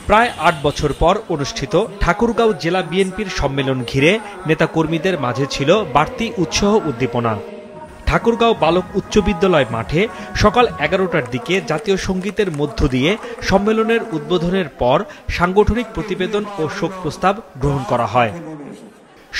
প্রায় ৮ বছর পর অনুষ্ঠিত ঠাকুরগাঁও জেলা বিএনপির সম্মেলন ঘিরে নেতাকর্মীদের মাঝে ছিল বাড়তি উৎসাহ উদ্দীপনা। ঠাকুরগাঁও বালক উচ্চ বিদ্যালয় মাঠে সকাল 11টার দিকে জাতীয় সঙ্গীতের মধ্য দিয়ে সম্মেলনের উদ্বোধনের পর সাংগঠনিক প্রতিবেদন ও শোক প্রস্তাব গ্রহণ করা হয়।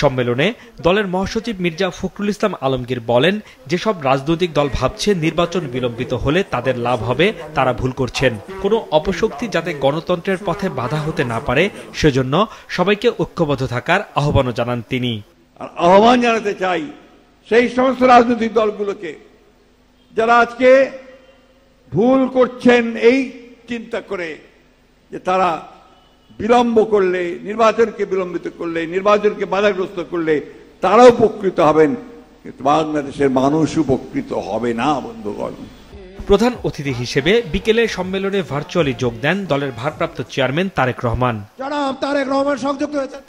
সম্মেলনে দলের মহাসচিব মির্জা ফখরুল ইসলাম আলমগীর বলেন, যেসব রাজনৈতিক দল ভাবছে নির্বাচন বিলম্বিত হলে তাদের লাভ হবে, তারা ভুল করছেন। কোনো অপশক্তি যাতে গণতন্ত্রের পথে বাধা হতে না পারে সেজন্য সবাইকে ঐক্যবদ্ধ থাকার আহ্বানও জানান তিনি। আহ্বান জানাতে চাই সেই সমস্ত রাজনৈতিক দলগুলোকে যারা আজকে ভুল করছেন এই চিন্তা করে যে তারা বিলম্ব করলে, নির্বাচনকে বিলম্বিত করলে, নির্বাচনকে বাধাগ্রস্ত করলে তারা উপকৃত হবেন, কিন্তু বাংলাদেশের মানুষ উপকৃত হবে না। বন্ধুগণ, প্রধান অতিথি হিসেবে বিকেলে সম্মেলনে ভার্চুয়ালি যোগ দেন দলের ভারপ্রাপ্ত চেয়ারম্যান তারেক রহমান।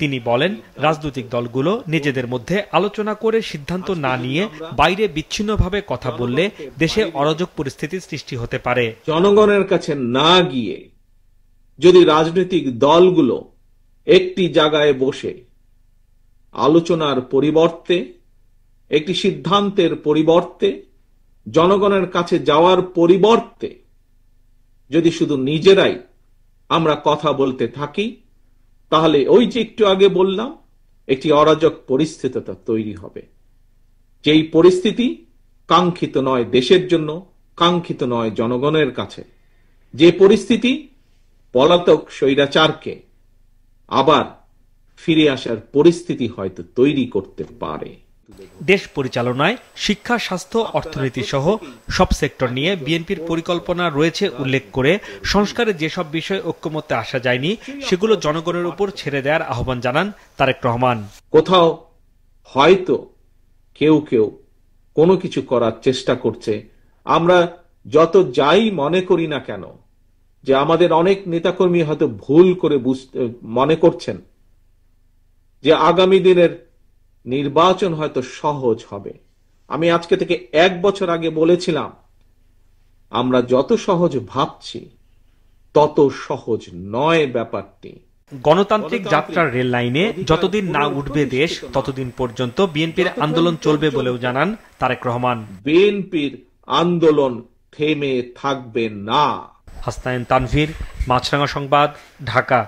তিনি বলেন, রাজনৈতিক দলগুলো নিজেদের মধ্যে আলোচনা করে সিদ্ধান্ত না নিয়ে বাইরে বিচ্ছিন্নভাবে কথা বললে দেশে অরাজক পরিস্থিতির সৃষ্টি হতে পারে। জনগণের কাছে না গিয়ে যদি রাজনৈতিক দলগুলো একটি জায়গায় বসে আলোচনার পরিবর্তে, একটি সিদ্ধান্তের পরিবর্তে, জনগণের কাছে যাওয়ার পরিবর্তে যদি শুধু নিজেরাই আমরা কথা বলতে থাকি, তাহলে ওই যে একটু আগে বললাম, একটি অরাজক পরিস্থিতি তৈরি হবে। যেই পরিস্থিতি কাঙ্ক্ষিত নয় দেশের জন্য, কাঙ্ক্ষিত নয় জনগণের কাছে। যে পরিস্থিতি পলাতক স্বৈরাচারকে আবার ফিরে আসার পরিস্থিতি হয়তো তৈরি করতে পারে। দেশ পরিচালনায় শিক্ষা, স্বাস্থ্য, অর্থনীতি সহ সব সেক্টর নিয়ে বিএনপির পরিকল্পনা রয়েছে উল্লেখ করে সংস্কারে যেসব বিষয়ে ঐক্যমত্যে আসা যায়নি সেগুলো জনগণের উপর ছেড়ে দেওয়ার আহ্বান জানান তারেক রহমান। কোথাও হয়তো কেউ কোনো কিছু করার চেষ্টা করছে, আমরা যত যাই মনে করি না কেন যে আমাদের অনেক নেতাকর্মী হয়তো ভুল করে মনে করছেন যে আগামী দিনের নির্বাচন হয়তো সহজ হবে। আমি আজকে থেকে 1 বছর আগে বলেছিলাম, আমরা যত সহজ ভাবছি তত সহজ নয় ব্যাপারটি। গণতান্ত্রিক যাত্রার রেল লাইনে যতদিন না উঠবে দেশ, ততদিন পর্যন্ত বিএনপির আন্দোলন চলবে বলেও জানান তারেক রহমান। বিএনপির আন্দোলন থেমে থাকবে না। হাসনাইন তানভীর, মাছরাঙা সংবাদ, ঢাকা।